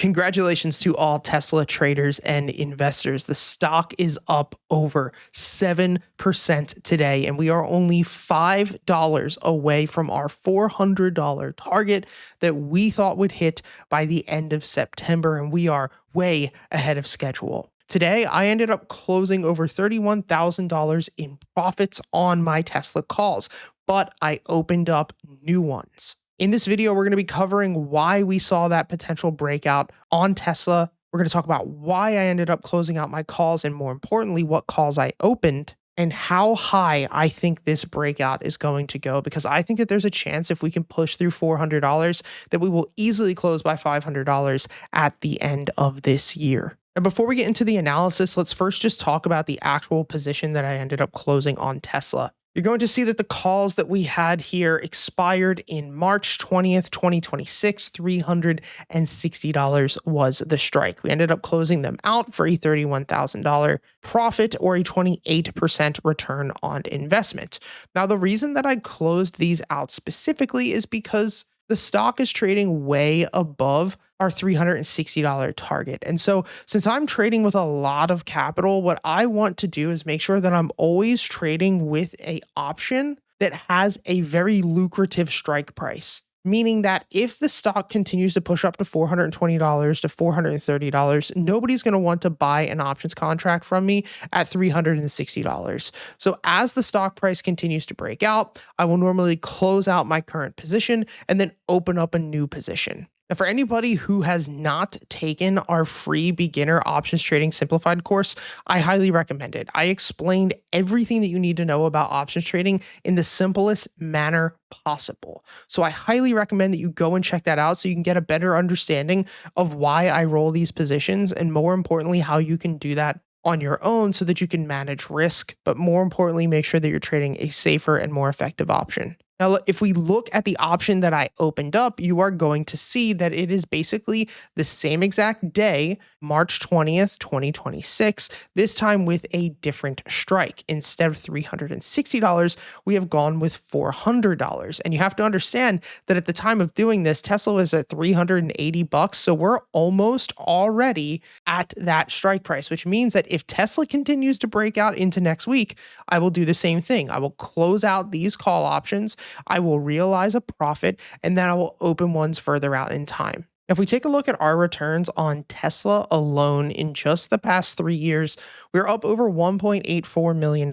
Congratulations to all Tesla traders and investors. The stock is up over 7% today, and we are only $5 away from our $400 target that we thought would hit by the end of September, and we are way ahead of schedule. Today, I ended up closing over $31,000 in profits on my Tesla calls, but I opened up new ones. In this video, we're going to be covering why we saw that potential breakout on Tesla. We're going to talk about why I ended up closing out my calls, and more importantly, what calls I opened and how high I think this breakout is going to go, because I think that there's a chance if we can push through $400 that we will easily close by $500 at the end of this year. And before we get into the analysis, let's first just talk about the actual position that I ended up closing on Tesla. You're going to see that the calls that we had here expired in March 20th, 2026. $360 was the strike. We ended up closing them out for a $31,000 profit, or a 28% return on investment. Now, the reason that I closed these out specifically is because the stock is trading way above our $360 target. And so since I'm trading with a lot of capital, what I want to do is make sure that I'm always trading with an option that has a very lucrative strike price. Meaning that if the stock continues to push up to $420 to $430, nobody's going to want to buy an options contract from me at $360. So as the stock price continues to break out, I will normally close out my current position and then open up a new position. Now, for anybody who has not taken our free beginner options trading simplified course, I highly recommend it. I explained everything that you need to know about options trading in the simplest manner possible. So I highly recommend that you go and check that out so you can get a better understanding of why I roll these positions, and more importantly, how you can do that on your own so that you can manage risk, but more importantly, make sure that you're trading a safer and more effective option. Now, if we look at the option that I opened up, you are going to see that it is basically the same exact day, March 20th, 2026, this time with a different strike. Instead of $360, we have gone with $400. And you have to understand that at the time of doing this, Tesla was at $380. So we're almost already at that strike price, which means that if Tesla continues to break out into next week, I will do the same thing. I will close out these call options. I will realize a profit, and then I will open ones further out in time. If we take a look at our returns on Tesla alone in just the past 3 years, we're up over $1.84 million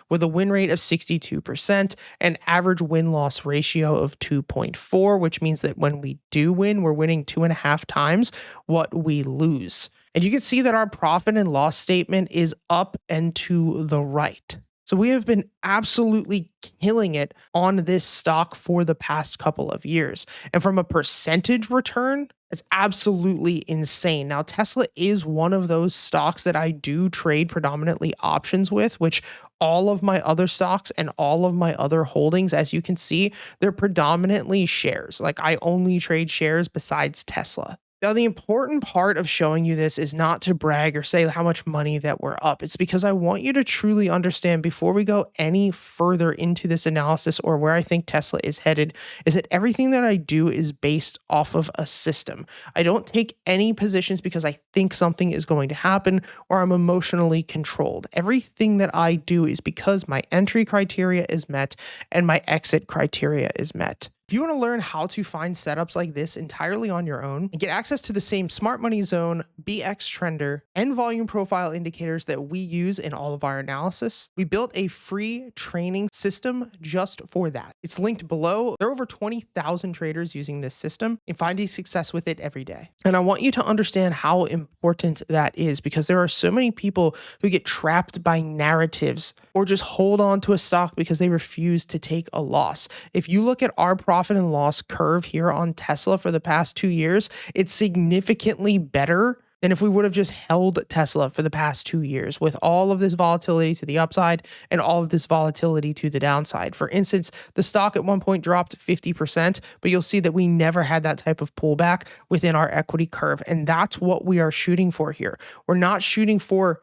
with a win rate of 62%, and average win-loss ratio of 2.4, which means that when we do win, we're winning 2.5 times what we lose. And you can see that our profit and loss statement is up and to the right. So we have been absolutely killing it on this stock for the past couple of years. And from a percentage return, it's absolutely insane. Now, Tesla is one of those stocks that I do trade predominantly options with, which all of my other stocks and all of my other holdings, as you can see, they're predominantly shares. Like, I only trade shares besides Tesla. Now, the important part of showing you this is not to brag or say how much money that we're up. It's because I want you to truly understand, before we go any further into this analysis or where I think Tesla is headed, is that everything that I do is based off of a system. I don't take any positions because I think something is going to happen or I'm emotionally controlled. Everything that I do is because my entry criteria is met and my exit criteria is met. If you want to learn how to find setups like this entirely on your own and get access to the same smart money zone, BX trender, and volume profile indicators that we use in all of our analysis, we built a free training system just for that. It's linked below. There are over 20,000 traders using this system and finding success with it every day. And I want you to understand how important that is, because there are so many people who get trapped by narratives or just hold on to a stock because they refuse to take a loss. If you look at our profit and loss curve here on Tesla for the past 2 years, it's significantly better than if we would have just held Tesla for the past 2 years with all of this volatility to the upside and all of this volatility to the downside. For instance, the stock at one point dropped 50%, but you'll see that we never had that type of pullback within our equity curve. And that's what we are shooting for here. We're not shooting for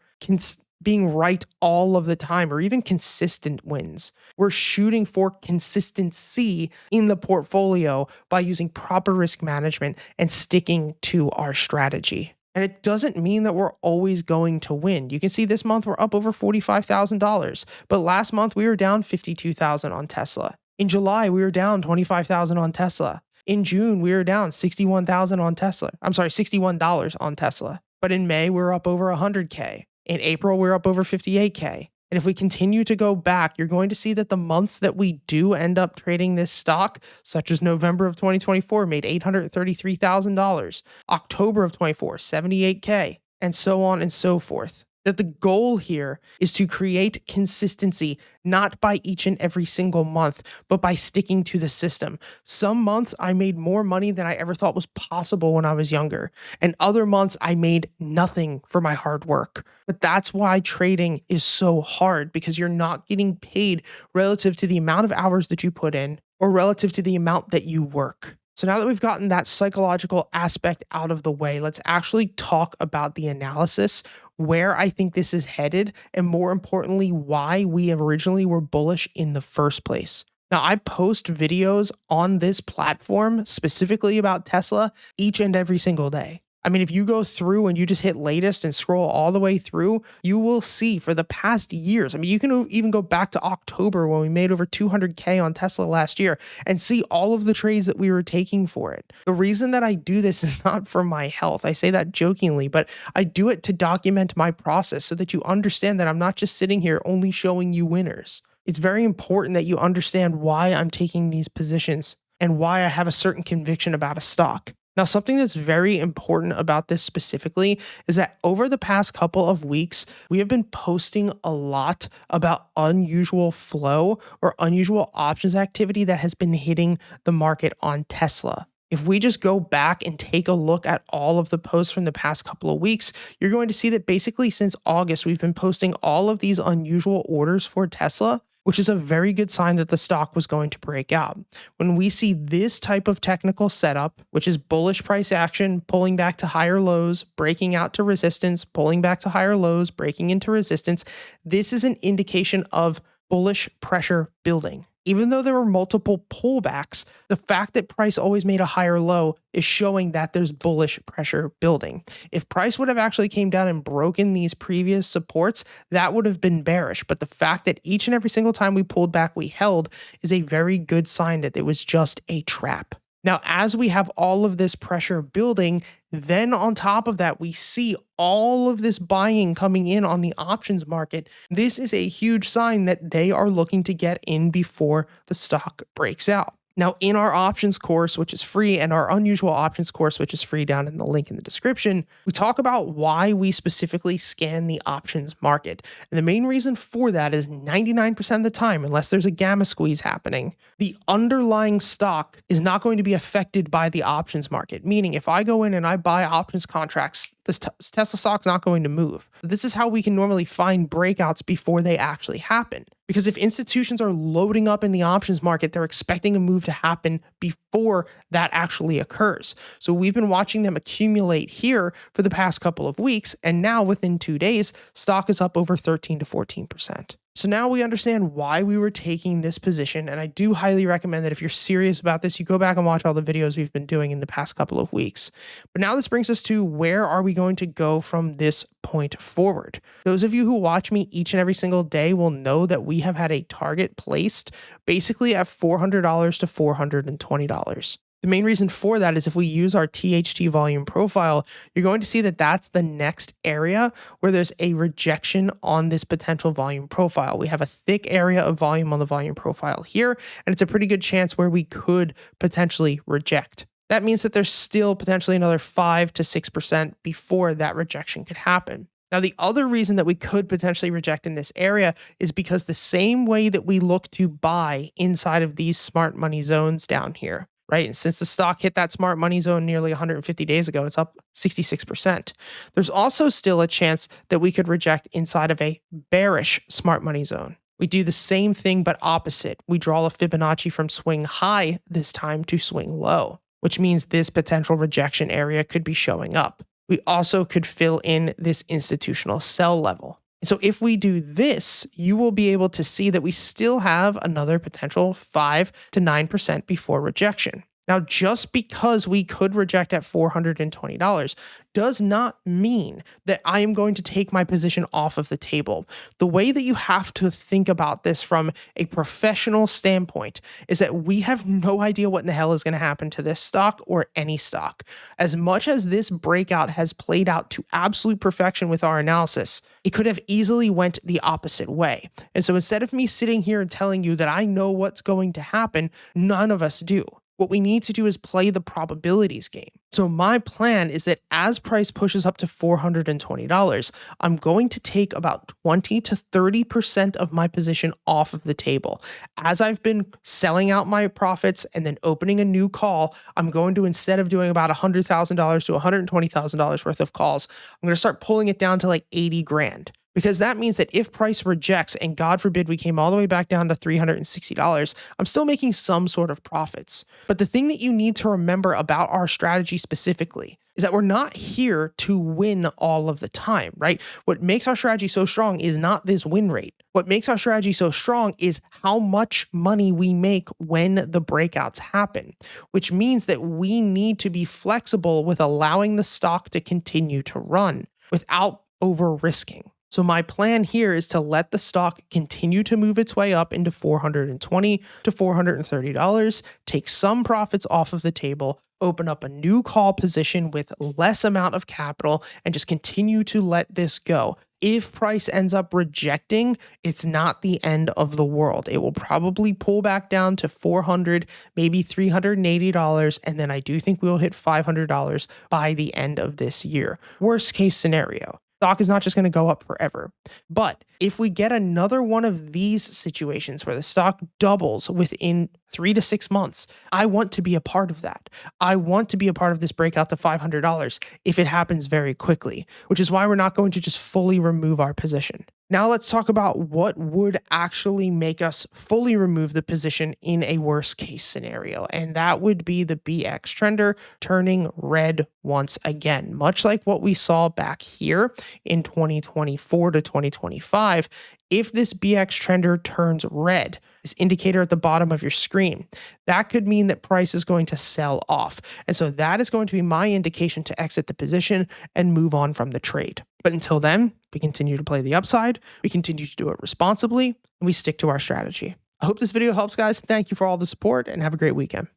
being right all of the time or even consistent wins. We're shooting for consistency in the portfolio by using proper risk management and sticking to our strategy. And it doesn't mean that we're always going to win. You can see this month we're up over $45,000, but last month we were down $52,000 on Tesla. In July, we were down $25,000 on Tesla. In June, we were down $61,000 on Tesla. I'm sorry, $61 on Tesla. But in May, we were up over 100K. In April, we we're up over 58K. And if we continue to go back, you're going to see that the months that we do end up trading this stock, such as November of 2024, made $833,000, October of 24, 78K, and so on and so forth. That the goal here is to create consistency, not by each and every single month, but by sticking to the system. Some months I made more money than I ever thought was possible when I was younger, and other months I made nothing for my hard work. But that's why trading is so hard, because you're not getting paid relative to the amount of hours that you put in or relative to the amount that you work. So now that we've gotten that psychological aspect out of the way, let's actually talk about the analysis, where I think this is headed, and more importantly, why we originally were bullish in the first place. Now, I post videos on this platform specifically about Tesla each and every single day. I mean, if you go through and you just hit latest and scroll all the way through, you will see for the past years. I mean, you can even go back to October when we made over 200K on Tesla last year and see all of the trades that we were taking for it. The reason that I do this is not for my health. I say that jokingly, but I do it to document my process so that you understand that I'm not just sitting here only showing you winners. It's very important that you understand why I'm taking these positions and why I have a certain conviction about a stock. Now, something that's very important about this specifically is that over the past couple of weeks, we have been posting a lot about unusual flow or unusual options activity that has been hitting the market on Tesla. If we just go back and take a look at all of the posts from the past couple of weeks, you're going to see that basically since August, we've been posting all of these unusual orders for Tesla, which is a very good sign that the stock was going to break out. When we see this type of technical setup, which is bullish price action, pulling back to higher lows, breaking out to resistance, pulling back to higher lows, breaking into resistance, this is an indication of bullish pressure building. Even though there were multiple pullbacks, the fact that price always made a higher low is showing that there's bullish pressure building. If price would have actually came down and broken these previous supports, that would have been bearish. But the fact that each and every single time we pulled back, we held is a very good sign that it was just a trap. Now, as we have all of this pressure building, then on top of that, we see all of this buying coming in on the options market. This is a huge sign that they are looking to get in before the stock breaks out. Now, in our options course, which is free, and our unusual options course, which is free down in the link in the description, we talk about why we specifically scan the options market. And the main reason for that is 99% of the time, unless there's a gamma squeeze happening, the underlying stock is not going to be affected by the options market. Meaning, if I go in and I buy options contracts, this Tesla stock's not going to move. This is how we can normally find breakouts before they actually happen. Because if institutions are loading up in the options market, they're expecting a move to happen before that actually occurs. So we've been watching them accumulate here for the past couple of weeks, and now within 2 days, stock is up over 13 to 14%. So now we understand why we were taking this position, and I do highly recommend that if you're serious about this, you go back and watch all the videos we've been doing in the past couple of weeks. But now this brings us to where are we going to go from this point forward? Those of you who watch me each and every single day will know that we have had a target placed basically at $400 to $420. The main reason for that is if we use our THT volume profile, you're going to see that that's the next area where there's a rejection on this potential volume profile. We have a thick area of volume on the volume profile here, and it's a pretty good chance where we could potentially reject. That means that there's still potentially another 5 to 6% before that rejection could happen. Now, the other reason that we could potentially reject in this area is because the same way that we look to buy inside of these smart money zones down here, right? And since the stock hit that smart money zone nearly 150 days ago, it's up 66%. There's also still a chance that we could reject inside of a bearish smart money zone. We do the same thing, but opposite. We draw a Fibonacci from swing high this time to swing low, which means this potential rejection area could be showing up. We also could fill in this institutional sell level. So if we do this, you will be able to see that we still have another potential 5 to 9% before rejection. Now, just because we could reject at $420 does not mean that I am going to take my position off of the table. The way that you have to think about this from a professional standpoint is that we have no idea what in the hell is going to happen to this stock or any stock. As much as this breakout has played out to absolute perfection with our analysis, it could have easily went the opposite way. And so instead of me sitting here and telling you that I know what's going to happen, none of us do. What we need to do is play the probabilities game. So my plan is that as price pushes up to $420, I'm going to take about 20 to 30% of my position off of the table. As I've been selling out my profits and then opening a new call, I'm going to, instead of doing about $100,000 to $120,000 worth of calls, I'm going to start pulling it down to like 80 grand. Because that means that if price rejects, and God forbid we came all the way back down to $360, I'm still making some sort of profits. But the thing that you need to remember about our strategy specifically is that we're not here to win all of the time, right? What makes our strategy so strong is not this win rate. What makes our strategy so strong is how much money we make when the breakouts happen, which means that we need to be flexible with allowing the stock to continue to run without over risking. So my plan here is to let the stock continue to move its way up into $420 to $430, take some profits off of the table, open up a new call position with less amount of capital, and just continue to let this go. If price ends up rejecting, it's not the end of the world. It will probably pull back down to $400, maybe $380, and then I do think we will hit $500 by the end of this year. Worst case scenario. Stock is not just going to go up forever. But if we get another one of these situations where the stock doubles within 3 to 6 months, I want to be a part of that. I want to be a part of this breakout to $500 if it happens very quickly, which is why we're not going to just fully remove our position. Now let's talk about what would actually make us fully remove the position in a worst case scenario. And that would be the BX trender turning red once again, much like what we saw back here in 2024 to 2025. If this BX trender turns red, this indicator at the bottom of your screen, that could mean that price is going to sell off. And so that is going to be my indication to exit the position and move on from the trade. But until then, we continue to play the upside, we continue to do it responsibly, and we stick to our strategy. I hope this video helps, guys. Thank you for all the support and have a great weekend.